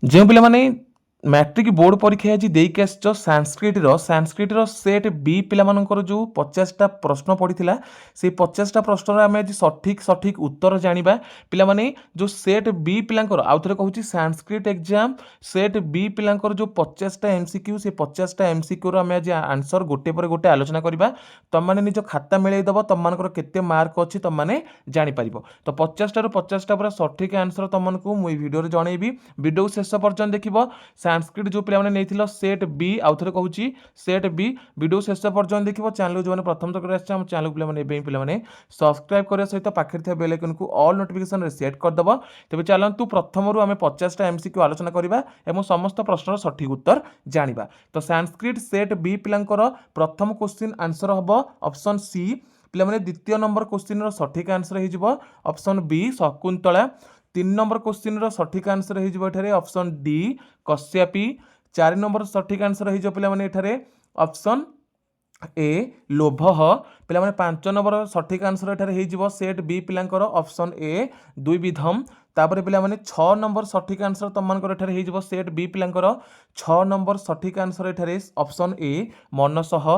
जो पे matric board परीक्षा आज देकी आस सांस्कृतर सेट बी पिलामानकर जो 50टा प्रश्न पड़ता से 50टा प्रश्न आम आज सठिक सठिक उत्तर जाना पिलामाने जो सेट बी पिलांकर आउ थे कहूँ सांस्कृत एग्जाम सेट बी पिलांकर जो 50टा एमसीक्यू से 50टा एमसीक्यू आम आज आंसर गोटे पर गोटे आलोचना करवा तुम मैंने निज खाता मिलईदेव तुम मानकर केते मार्क अच्छी तुम मैंने जानीपर तो 50टा 50टा पूरा सठिक आंसर तुमको मुझे भिडियो जनइबी भिडियो शेष पर्यटन देख सांस्कृत जो पे नहीं सेट बी आउ थे कहूँ सेट बी वीडियो शेष पर्यटन देखिए चैनल जो प्रथम तक आम चैनल पे सब्सक्राइब करने सहित पाखे बेल आइकन को ऑल नोटिफिकेशन सेट करदेव तेज चलतु प्रथम आम 50टा एमसीक्यू आलोचना करवा और समस्त प्रश्न सठिक उत्तर जाना तो सांस्कृत सेट बी पिलांकर प्रथम क्वेश्चन आंसर हम ऑप्शन सी पे द्वितीय नंबर क्वेश्चन सठिक आंसर हो option B Shakuntala 3 number question सठिक आंसर हो ऑप्शन डी कश्यपी 4 नंबर सठिक आंसर हो पे ऑप्शन ए लोभ पे 5 नंबर सठिक आंसर एठारे हो सेट बी पिलांकर ऑप्शन ए द्विविधम तापर पे 6 नंबर सठिक आंसर तुमको हो सेट बी पिलांकर 6 नंबर सठिक आंसर एठारे ऑप्शन ए मनसह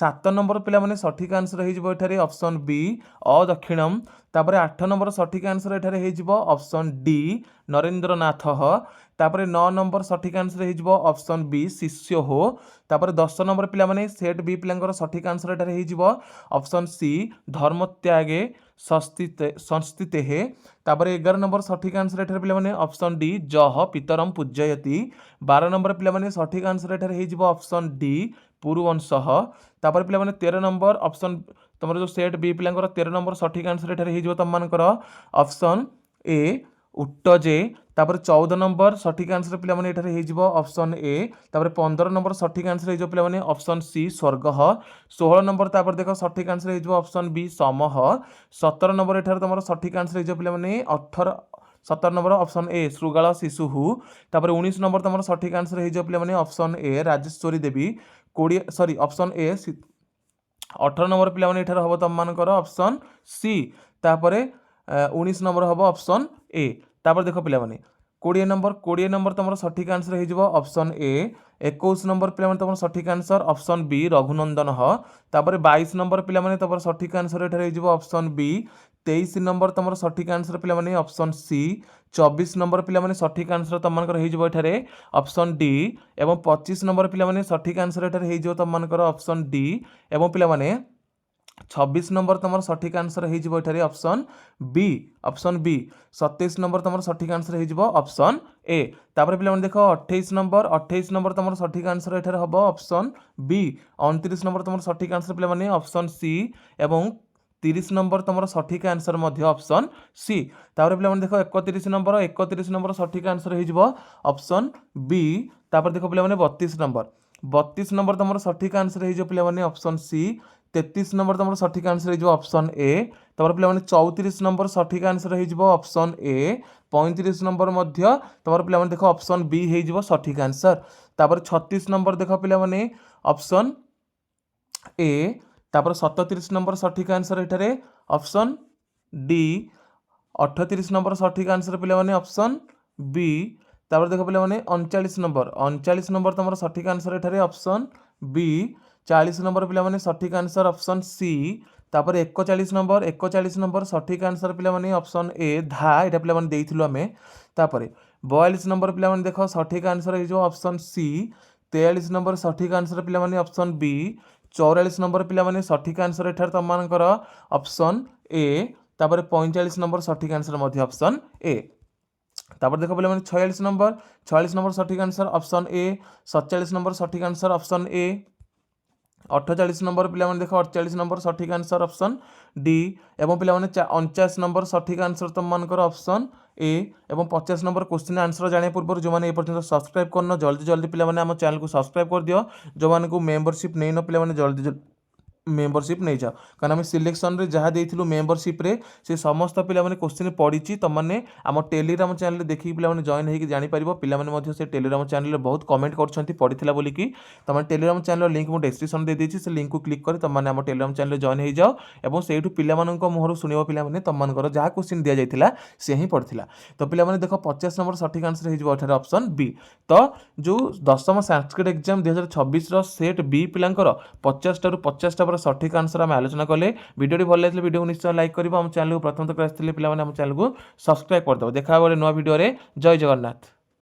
7 नंबर पे सठिक आंसर हो ऑप्शन बी अदक्षिणम तापर 8 नंबर सठिक आंसर एठारे हो ऑप्शन डी नरेंद्रनाथ तापर 9 नंबर सठिक आंसर हो ऑप्शन बी शिष्य हो तापर 10 नंबर पे सेट बी पिलांकर सठिक आंसर एठारे हो ऑप्शन सी धर्मत्यागे संस्थिते हे तापर 11 नंबर सठिक आंसर एठारे पे ऑप्शन डी जह पितरम पूजयति 12 नंबर पे सठिक आंसर एठारे हो ऑप्शन डी पुरुवंश तापर पे 13 नंबर ऑप्शन तुम जो सेट बी पिलांकर 13 नंबर सठिक आंसर एठारे हो तुम मानकर ऑप्शन ए उट्टजे तापर 14 नंबर सठिक आंसर पे हो ऑप्शन ए तापर 15 नंबर सठिक आंसर हो पे ऑप्शन सी स्वर्ग 16 नंबर तापर देख सठिक आंसर हो ऑप्शन बी समह 17 नंबर एठार तुम सठिक आंसर हो पे 17 नंबर ऑप्शन ए श्रृगाल शिशु तापर 19 नंबर तुम सठिक आंसर हो पे option A Rajeshwari Devi 20 option A 18 number पे हम तुम मानकर ऑप्शन सी तापर 19 नंबर हम ऑप्शन ए तापर देख पे 20 नंबर तुम सठिक आंसर हो ऑप्शन ए 21 नंबर पे तुम सठिक आंसर ऑप्शन बी रघुनंदन तापर 22 नंबर पे तुम सठिक आंसर एठारे हो ऑप्शन बी 23 नंबर तुम सठिक आंसर पे ऑप्शन सी 24 नंबर पे सठिक आंसर तुम एठारे ऑप्शन डी एवं 25 नंबर पे सठिक आंसर एठारे हो तुम ऑप्शन डी एवं पे 26 नंबर तुम सठिक आंसर हो ऑप्शन बी 27 नंबर तुम सठिक आंसर हो ऑप्शन ए तापर पे देख 28 नंबर तुम सठिक आंसर एठारे हम ऑप्शन बी 29 नंबर तुम सठिक आंसर पे ऑप्शन सी एवं 30 नंबर तुम सठिक आंसर ऑप्शन सी तापर पे देख 31 नंबर सठिक आंसर हो ऑप्शन बी तापर देख पे 32 नंबर तुम सठिक आंसर हो पे ऑप्शन सी 33 नंबर तुम सठिक आंसर हो ऑप्शन ए तापर पे 34 नंबर सठिक आंसर हो ऑप्शन ए 35 नंबर तुम पे देख ऑप्शन बी हो सठिक आंसर तापर 36 नंबर देख पे ऑप्शन ए तापर 37 नंबर सठिक आंसर एठारे ऑप्शन डी 38 नंबर सठिक आंसर पे ऑप्शन बी तापर देख पे 39 नंबर तुम सठिक आंसर एठारे ऑप्शन बी 40 नंबर पे सठिक आंसर ऑप्शन सी तापर 41 नंबर सठिक आंसर पे ऑप्शन ए धा यहाँ पे देइथिलु आमे तापर 42 नंबर पे देख सठिक आंसर हो ऑप्शन सी 43 नंबर सठिक आंसर पे ऑप्शन बी 44 नंबर पे सठिक आंसर एठार तुम मानकर ऑप्शन ए तापर 45 नंबर सठिक आंसर ऑप्शन ए तापर देख पे 46 नंबर सठिक आंसर ऑप्शन ए 47 नंबर सठिक आंसर ऑप्शन ए 48 नंबर पे देख 48 नंबर सठिक आंसर ऑप्शन डी एवं पे 49 नंबर सठिक आंसर तुम मानकर ऑप्शन ए एवं 50 नंबर क्वेश्चन आंसर जाने पूर्व जो मैंने पर्यटन सब्सक्राइब करना जल्दी जल्दी पे आम चैनल को सब्सक्राइब कर दियो जो मैंने मेम्बरशिप नहीं न पे जल्दी मेम्बरशिप नहीं जाओ कारण आम सिलेक्शन रे जहाँ देइथिलु मेम्बरशिप रे से समस्त पिला माने क्वेश्चन पढ़ी तुम मैंने आम टेलीग्राम चैनल देखिए पिला माने जॉइन होकर जापर पिला माने मध्य से टेलीग्राम चैनल बहुत कमेंट कर पढ़ी बोलिकी तुम टेलीग्राम चैनल लिंक मुझे डिस्क्रिप्शन दे देती से लिंक को क्लिक कर तुम मैंने आम टेलीग्राम चैनल जॉइन हो जाओ और से पिला मुहर शुणव पिला माने तुम मान जहाँ क्वेश्चन दि जाता सी ही पढ़ा तो पिला माने देख 50 नंबर सठिक आंसर हो ऑप्शन बी। तो जो 10th Sanskrit exam 2026 set B पिलांकर 50 50 पर सठिक आंसर आम आलोचना कले। वीडियो भल लगे वीडियो को निश्चय लाइक कर चैनल को प्रथम तक आम चैनल को सब्सक्राइब करदेव। देखा नुआ वीडियो जय जगन्नाथ।